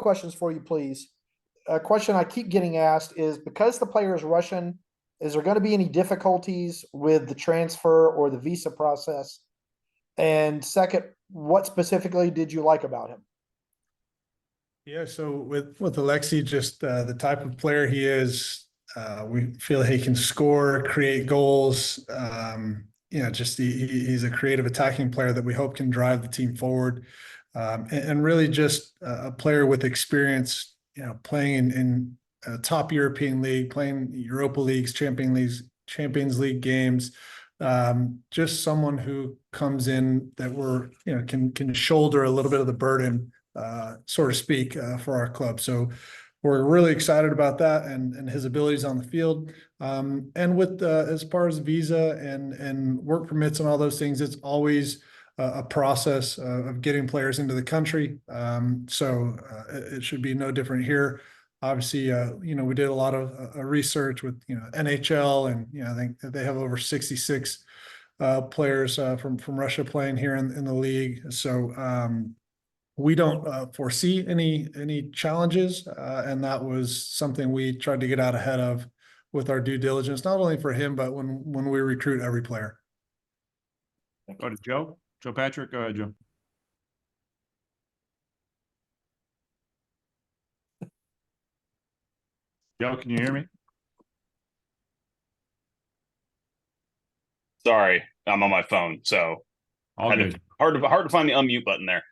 questions for you, please. A question I keep getting asked is, because the player is Russian, is there going to be any difficulties with the transfer or the visa process? And second, what specifically did you like about him? Yeah, so with Alexey, just the type of player he is, we feel he can score, create goals. Just he's a creative attacking player that we hope can drive the team forward, and really just a player with experience. Playing in a top European league, playing Europa Leagues, Champions League games. Just someone who comes in that can shoulder a little bit of the burden, so to speak, for our club. So we're really excited about that and his abilities on the field. And with as far as visa and work permits and all those things, it's always a process of getting players into the country. So it should be no different here. Obviously, we did a lot of research with NHL, and I think they have over 66 players from Russia playing here in the league. So we don't foresee any challenges, and that was something we tried to get out ahead of with our due diligence, not only for him, but when we recruit every player. Go to Joe Patrick. Go ahead, Joe. Joe, can you hear me? Sorry, I'm on my phone, so All good. Hard to find the unmute button there.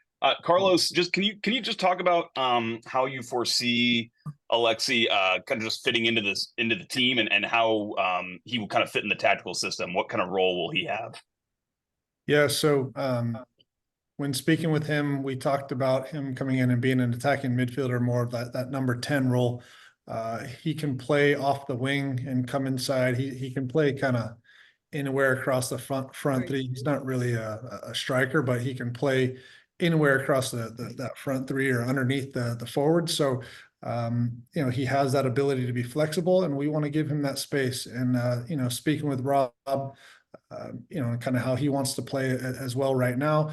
Carlos, just can you just talk about how you foresee Alexey kind of just fitting into the team, and how he will kind of fit in the tactical system? What kind of role will he have? Yeah, so when speaking with him, we talked about him coming in and being an attacking midfielder, more of that number 10 role. He can play off the wing and come inside. He can play kind of anywhere across the front three. He's not really a striker, but he can play anywhere across that front three or underneath the forward. So he has that ability to be flexible, and we want to give him that space. And speaking with Rob, kind of how he wants to play as well right now,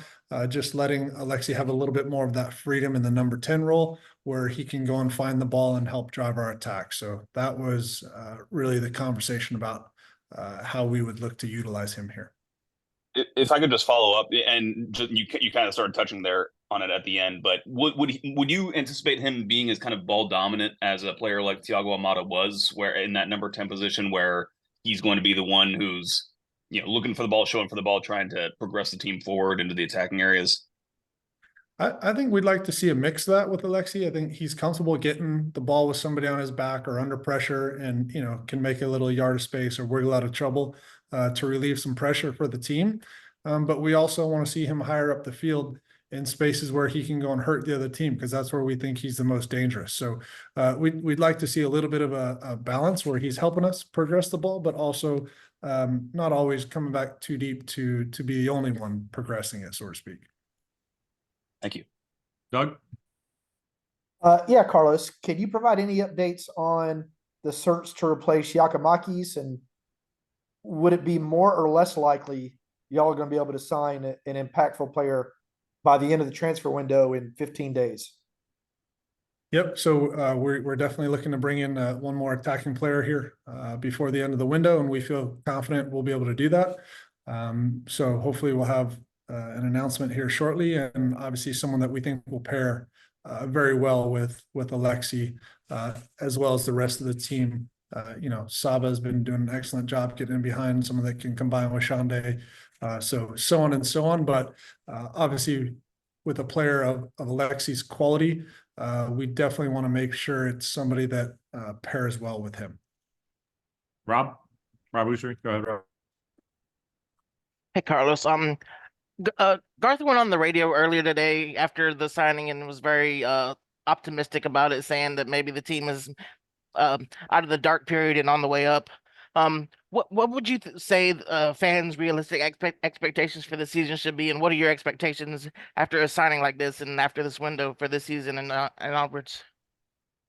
just letting Alexey have a little bit more of that freedom in the number 10 role, where he can go and find the ball and help drive our attack. So that was really the conversation about how we would look to utilize him here. If I could just follow up, and just, you kind of started touching there on it at the end, but would you anticipate him being as kind of ball dominant as a player like Thiago Almada was, where in that number 10 position, where he's going to be the one who's looking for the ball, showing for the ball, trying to progress the team forward into the attacking areas? I think we'd like to see a mix of that with Alexey. I think he's comfortable getting the ball with somebody on his back or under pressure, and can make a little yard of space or wiggle out of trouble to relieve some pressure for the team. But we also want to see him higher up the field in spaces where he can go and hurt the other team, because that's where we think he's the most dangerous. So we'd like to see a little bit of a balance where he's helping us progress the ball, but also not always coming back too deep to be the only one progressing it, so to speak. Thank you. Doug? Yeah, Carlos, can you provide any updates on the search to replace Giacomakis, and would it be more or less likely y'all are going to be able to sign an impactful player by the end of the transfer window in 15 days? Yep. So we're definitely looking to bring in one more attacking player here before the end of the window, and we feel confident we'll be able to do that. So hopefully we'll have an announcement here shortly, and obviously someone that we think will pair very well with Alexey, as well as the rest of the team. Saba has been doing an excellent job getting in behind someone that can combine with Shande, so on and so on. But obviously, with a player of Alexey's quality, we definitely want to make sure it's somebody that pairs well with him. Rob Ushery, go ahead, Rob. Hey, Carlos. Garth went on the radio earlier today after the signing and was very optimistic about it, saying that maybe the team is out of the dark period and on the way up. What would you say fans' realistic expectations for the season should be, and what are your expectations after a signing like this and after this window for this season and onwards?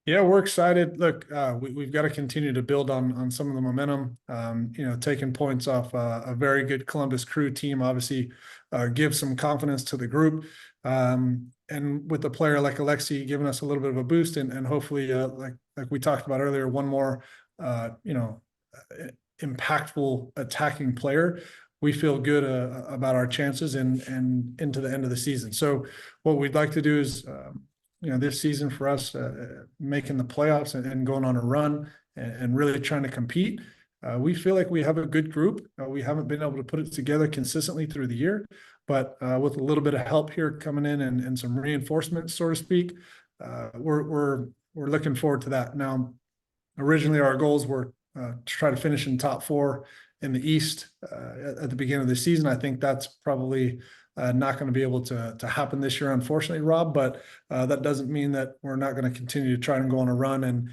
Yeah, we're excited. Look, we've got to continue to build on some of the momentum. Taking points off a very good Columbus Crew team, obviously, gives some confidence to the group. And with a player like Alexey giving us a little bit of a boost and hopefully, like we talked about earlier, one more, impactful attacking player, we feel good about our chances and into the end of the season. So what we'd like to do is, this season for us, making the playoffs and going on a run and really trying to compete. We feel like we have a good group. We haven't been able to put it together consistently through the year, but with a little bit of help here coming in and some reinforcement, so to speak, we're looking forward to that. Now, originally our goals were to try to finish in top 4 in the East at the beginning of the season. I think that's probably not going to be able to happen this year, unfortunately, Rob, but that doesn't mean that we're not going to continue to try and go on a run. And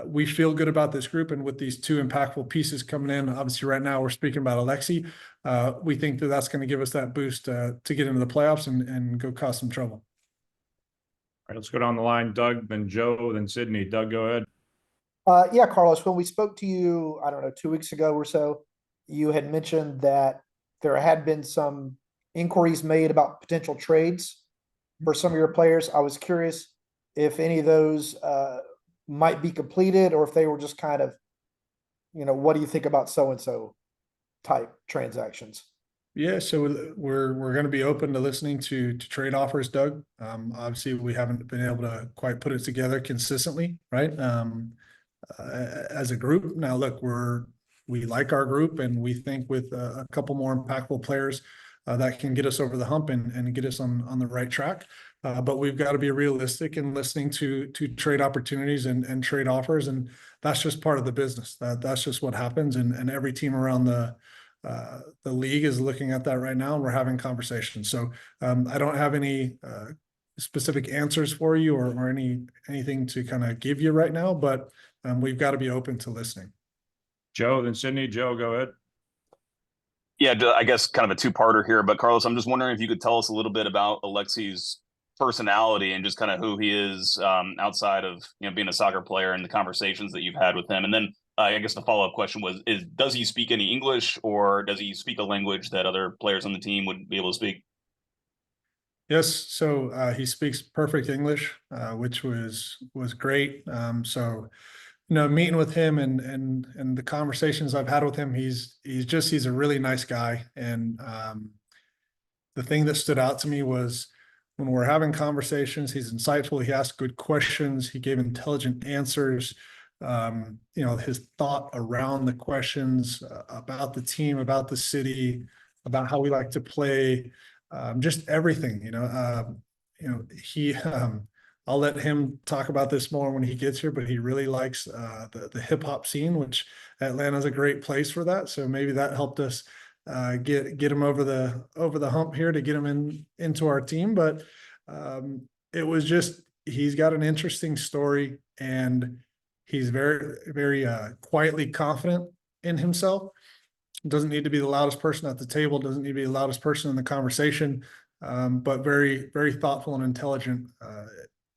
we feel good about this group. And with these 2 impactful pieces coming in, obviously right now we're speaking about Alexey. We think that that's going to give us that boost to get into the playoffs and go cause some trouble. All right, let's go down the line. Doug, then Joe, then Sydney. Doug, go ahead. Yeah, Carlos, when we spoke to you, I don't know, 2 weeks ago or so, you had mentioned that there had been some inquiries made about potential trades for some of your players. I was curious if any of those might be completed or if they were just kind of, what do you think about so-and-so type transactions? Yeah, so we're going to be open to listening to trade offers, Doug. Obviously, we haven't been able to quite put it together consistently, right? As a group. Now, look, we like our group, and we think with a couple more impactful players that can get us over the hump and get us on the right track. But we've got to be realistic in listening to trade opportunities and trade offers, and that's just part of the business. That's just what happens, and every team around the league is looking at that right now, and we're having conversations. So I don't have any specific answers for you or anything to kind of give you right now, but we've got to be open to listening. Joe, then Sydney. Joe, go ahead. Yeah, I guess kind of a 2-parter here, but Carlos, I'm just wondering if you could tell us a little bit about Alexey's personality and just kind of who he is outside of being a soccer player and the conversations that you've had with him. And then I guess the follow-up question is does he speak any English, or does he speak a language that other players on the team would be able to speak? Yes, so he speaks perfect English, which was great. So meeting with him and the conversations I've had with him, he's a really nice guy. And the thing that stood out to me was when we're having conversations, he's insightful. He asked good questions. He gave intelligent answers. His thought around the questions about the team, about the city, about how we like to play, just everything. He. I'll let him talk about this more when he gets here, but he really likes the hip hop scene, which Atlanta's a great place for that. So maybe that helped us get him over the hump here to get him into our team. But it was just, he's got an interesting story, and he's very, very quietly confident in himself. Doesn't need to be the loudest person at the table, doesn't need to be the loudest person in the conversation, but very, very thoughtful and intelligent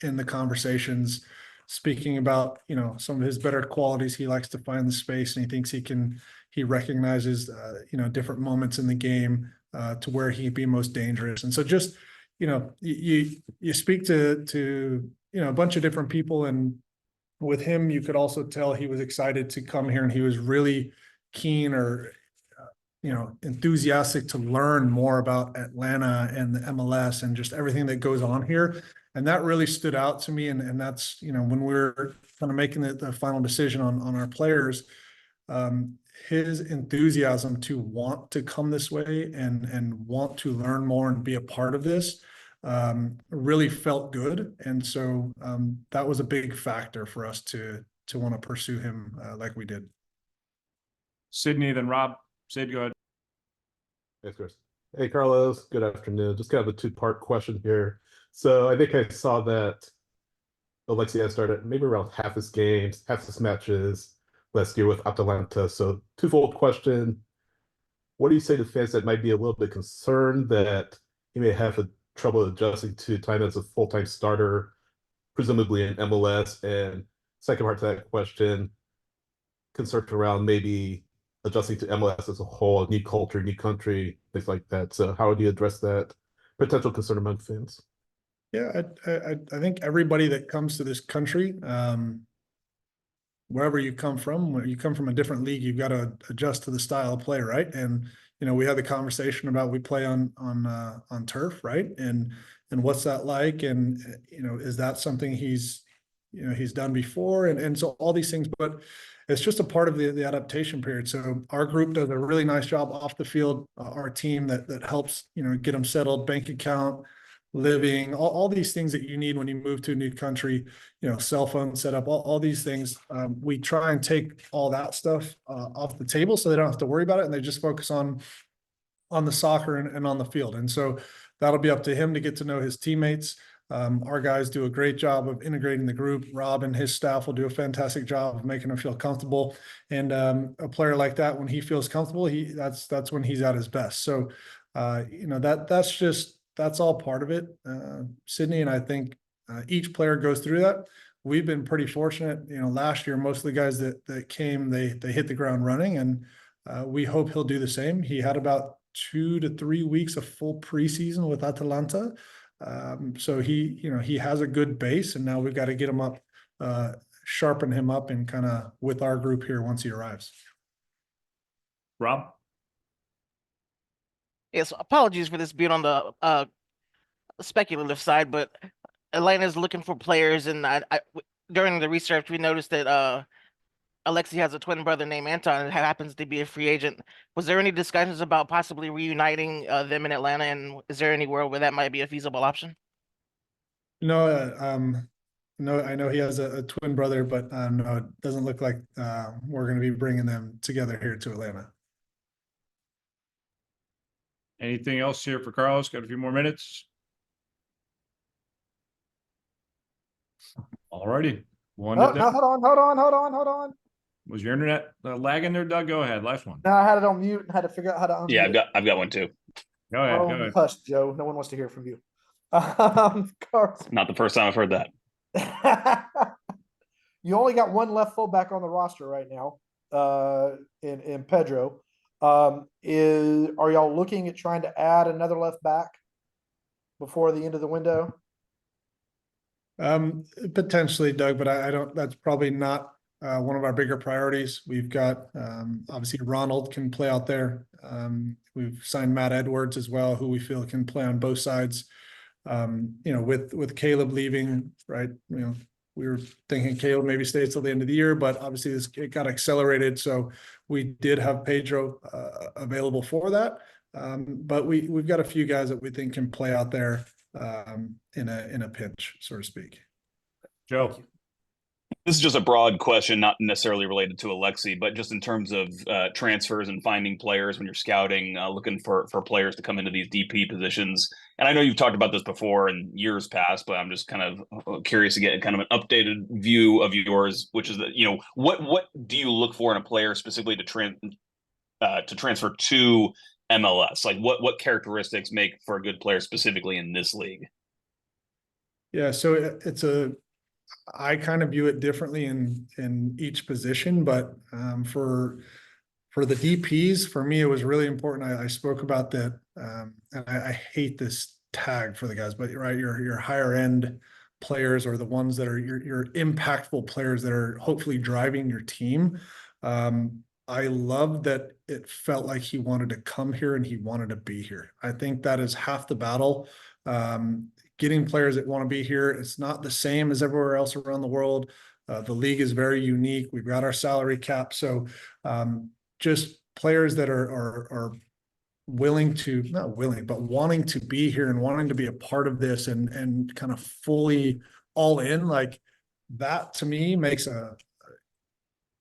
in the conversations, speaking about, some of his better qualities. He likes to find the space, and he thinks he recognizes, different moments in the game to where he'd be most dangerous. And so just, you speak to a bunch of different people, and with him, you could also tell he was excited to come here, and he was really keen or enthusiastic to learn more about Atlanta and the MLS and just everything that goes on here. And that really stood out to me. And that's, when we're kind of making the final decision on our players, his enthusiasm to want to come this way and want to learn more and be a part of this really felt good. And so that was a big factor for us to want to pursue him like we did. Sydney, then Rob. Sid, go ahead. Thanks, Chris. Hey, Carlos. Good afternoon. Just kind of a 2-part question here. So I think I saw that Alexey had started maybe around half his games, half his matches last year with Atalanta. So twofold question. What do you say to fans that might be a little bit concerned that he may have trouble adjusting to time as a full-time starter, presumably in MLS? And second part to that question, concerned around maybe adjusting to MLS as a whole, new culture, new country, things like that. So how would you address that potential concern among fans? Yeah, I think everybody that comes to this country, wherever you come from, when you come from a different league, you've got to adjust to the style of play, right? And we had the conversation about we play on turf, right? And what's that like? And is that something he's done before? And so all these things, but it's just a part of the adaptation period. So our group does a really nice job off the field. Our team that helps get them settled, bank account, living, all these things that you need when you move to a new country, cell phone setup, all these things. We try and take all that stuff off the table so they don't have to worry about it and they just focus on the soccer and on the field. And so that'll be up to him to get to know his teammates. Our guys do a great job of integrating the group. Rob and his staff will do a fantastic job of making him feel comfortable. And a player like that, when he feels comfortable, that's when he's at his best. So that's all part of it, Sydney. And I think each player goes through that. We've been pretty fortunate. Last year, most of the guys that came, they hit the ground running, and we hope he'll do the same. He had about 2 to 3 weeks of full preseason with Atalanta. So he has a good base, and now we've got to get him up, sharpen him up, and kind of with our group here once he arrives. Rob? Yes, apologies for this being on the speculative side, but Atlanta's looking for players, and during the research we noticed that Alexey has a twin brother named Anton and happens to be a free agent. Was there any discussions about possibly reuniting them in Atlanta, and is there any world where that might be a feasible option? No, I know he has a twin brother, but no, it doesn't look like we're going to be bringing them together here to Atlanta. Anything else here for Carlos? Got a few more minutes. All righty. Oh, no, hold on. Was your internet lagging there, Doug? Go ahead. Last one. No, I had it on mute and had to figure out how to unmute Yeah, it. I've got one too. Go ahead. Oh, Go ahead. hush, Joe. No one wants to hear from you. Carlos. Not the first time I've heard that. You only got one left fullback on the roster right now, in Pedro. Are y'all looking at trying to add another left back before the end of the window? Potentially, Doug, but I don't. That's probably not one of our bigger priorities. We've got obviously Ronald can play out there. We've signed Matt Edwards as well, who we feel can play on both sides. With Caleb leaving, right? We were thinking Caleb maybe stays till the end of the year, but obviously it got accelerated. So we did have Pedro available for that. But we've got a few guys that we think can play out there in a pinch, so to speak. Joe. This is just a broad question, not necessarily related to Alexey, but just in terms of transfers and finding players when you're scouting, looking for players to come into these DP positions. And I know you've talked about this before in years past, but I'm just kind of curious to get kind of an updated view of yours, which is that, what do you look for in a player specifically to transfer to MLS? Like what characteristics make for a good player specifically in this league? Yeah, so I kind of view it differently in each position, but for the DPs, for me, it was really important. I spoke about that, and I hate this tag for the guys, but right, your higher end players are the ones that are your impactful players that are hopefully driving your team. I love that it felt like he wanted to come here and he wanted to be here. I think that is half the battle. Getting players that want to be here. It's not the same as everywhere else around the world. The league is very unique. We've got our salary cap. So just players that are willing to, not willing, but wanting to be here and wanting to be a part of this and kind of fully all in, like that to me makes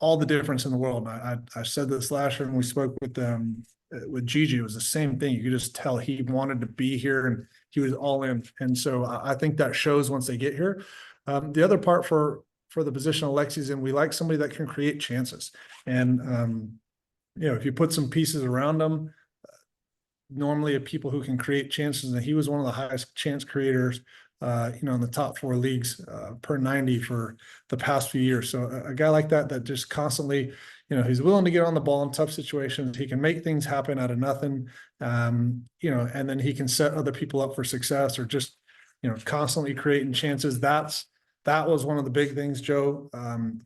all the difference in the world. And I said this last year when we spoke with Gigi, it was the same thing. You could just tell he wanted to be here and he was all in. And so I think that shows once they get here. The other part for the position Alexey's in, we like somebody that can create chances. And, if you put some pieces around them, normally people who can create chances, and he was one of the highest chance creators, in the top 4 leagues per 90 for the past few years. So a guy like that just constantly, he's willing to get on the ball in tough situations. He can make things happen out of nothing, and then he can set other people up for success or just constantly creating chances. That was one of the big things, Joe,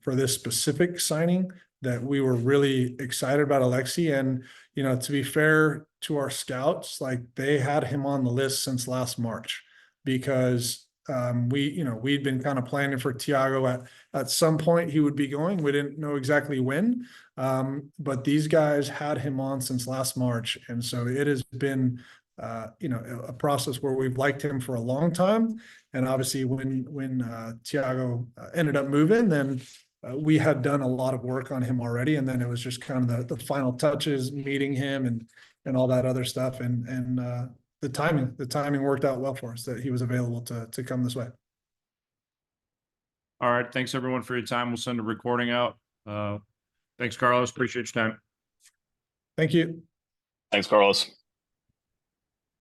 for this specific signing that we were really excited about Alexey. And, to be fair to our scouts, like they had him on the list since last March because we'd been kind of planning for Thiago at some point he would be going. We didn't know exactly when, but these guys had him on since last March. And so it has been, a process where we've liked him for a long time. And obviously when Thiago ended up moving, then we had done a lot of work on him already. And then it was just kind of the final touches, meeting him and all that other stuff. And the timing worked out well for us that he was available to come this way. All right. Thanks everyone for your time. We'll send a recording out. Thanks, Carlos. Appreciate your time. Thank you. Thanks, Carlos.